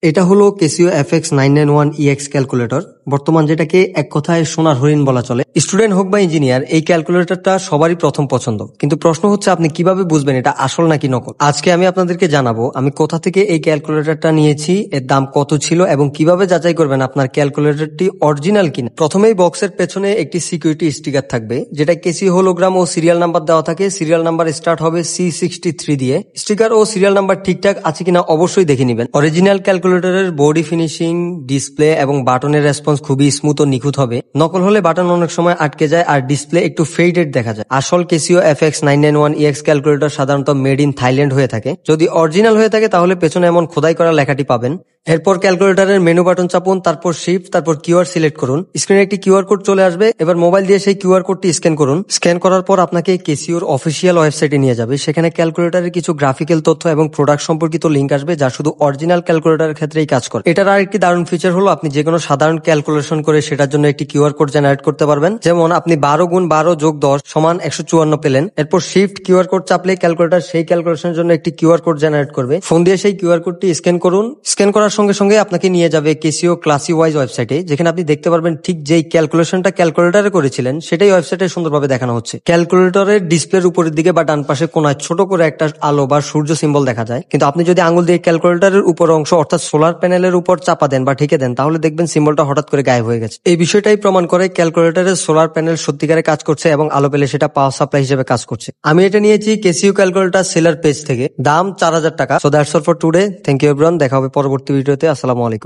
এটা হলো Casio FX991EX calculator. বর্তমান যেটাকে এক কথায় সোনার হরিণ বলা চলে। স্টুডেন্ট হোক বা ইঞ্জিনিয়ার, এই ক্যালকুলেটরটা সবারই প্রথম পছন্দ। কিন্তু প্রশ্ন হচ্ছে আপনি কিভাবে বুঝবেন এটা আসল নাকি নকল। আজকে আমি আপনাদেরকে জানাবো আমি কোথা থেকে এই ক্যালকুলেটরটা নিয়েছি, এর দাম কত ছিল এবং কিভাবে যাচাই করবেন আপনার ক্যালকুলেটরটি অরিজিনাল কিনা। প্রথমেই বক্সের পেছনে একটি সিকিউরিটি স্টিকার থাকবে, যেটা ক্যাসিও হোলোগ্রাম ও সিরিয়াল নাম্বার দেওয়া থাকে। সিরিয়াল নাম্বার স্টার্ট হবে C63 দিয়ে। স্টিকার ও সিরিয়াল নাম্বার ঠিকঠাক আছে কিনা অবশ্যই দেখে নেবেন। অরিজিনাল ক্যালকুলেটরের বডি ফিনিশিং, ডিসপ্লে এবং বাটনের রেসপন্স খুবই স্মুথ ও নিখুঁত হবে। নকল হলে বাটন অনেক সময় আটকে যায় আর ডিসপ্লে একটু ফেডেড দেখা যায়। আসল ক্যাসিও FX991EX ক্যালকুলেটর সাধারণত মেড ইন থাইল্যান্ড হয়ে থাকে। যদি অরিজিনাল হয়ে থাকে তাহলে পেছনে এমন খোদাই করা লেখাটি পাবেন। এরপর ক্যালকুলেটরের মেনু বাটন চাপুন, তারপর শিফট, তারপর কিউআর সিলেক্ট করুন। স্ক্রিনে একটি কিউআর কোড চলে আসবে। এবার মোবাইল দিয়ে সেই কিউআর কোডটি স্ক্যান করুন। স্ক্যান করার পর আপনাকে ক্যাসিওর অফিসিয়াল ওয়েবসাইটে নিয়ে যাবে। সেখানে ক্যালকুলেটরের কিছু গ্রাফিক্যাল তথ্য এবং প্রোডাক্ট সম্পর্কিত লিঙ্ক আসবে, যা শুধু অরিজিনাল ক্যালকুলেটরের ক্ষেত্রেই কাজ করে। এটার আরেকটি দারুণ ফিচার হলো আপনি যে কোনো সাধারণ ক্যালকুলেশন করে সেটার জন্য একটি কিউআর কোড জেনারেট করতে পারবেন। যেমন আপনি 12 × 12 + 10 = 154 পেলেন। এরপর শিফট কিউআর কোড চাপলে ক্যালকুলেটর সেই ক্যালকুলেশনের জন্য একটি কিউআর কোড জেনারেট করবে। ফোন দিয়ে সেই কিউআর কোডটি স্ক্যান করুন। স্ক্যান করার সঙ্গে সঙ্গে আপনাকে নিয়ে যাবে ক্যাসিও ক্লাসি ওয়াইজ ওয়েবসাইটে, যেখানে আপনি দেখতে পারবেন ঠিক যেই ক্যালকুলেশনটা ক্যালকুলেটরে করেছিলেন সেটাই ওয়েবসাইটে সুন্দরভাবে দেখানো হচ্ছে। ক্যালকুলেটরের ডিসপ্লের উপরের দিকে বা ডান পাশে কোনায় ছোট করে একটা আলো বা সূর্য সিম্বল দেখা যায়। কিন্তু আপনি যদি আঙুল দিয়ে ক্যালকুলেটরের উপর অংশ অর্থাৎ সোলার প্যানেলের উপর চাপা দেন বা ঠেকে দেন, তাহলে দেখবেন সিম্বলটা হঠাৎ করে গায়েব হয়ে গেছে। এই বিষয়টাই প্রমাণ করে ক্যালকুলেটরের সোলার প্যানেল সত্যিকারে কাজ করছে এবং আলো পেলে সেটা পাওয়ার সাপ্লাই হিসেবে কাজ করছে। আমি এটা নিয়েছি ক্যাসিও ক্যালকুলেটর সেলার পেজ থেকে। দাম 4000 টাকা। So that's all for today. Thank you everyone. দেখা হবে পরবর্তী ভিডিওতে। আসসালামু আলাইকুম।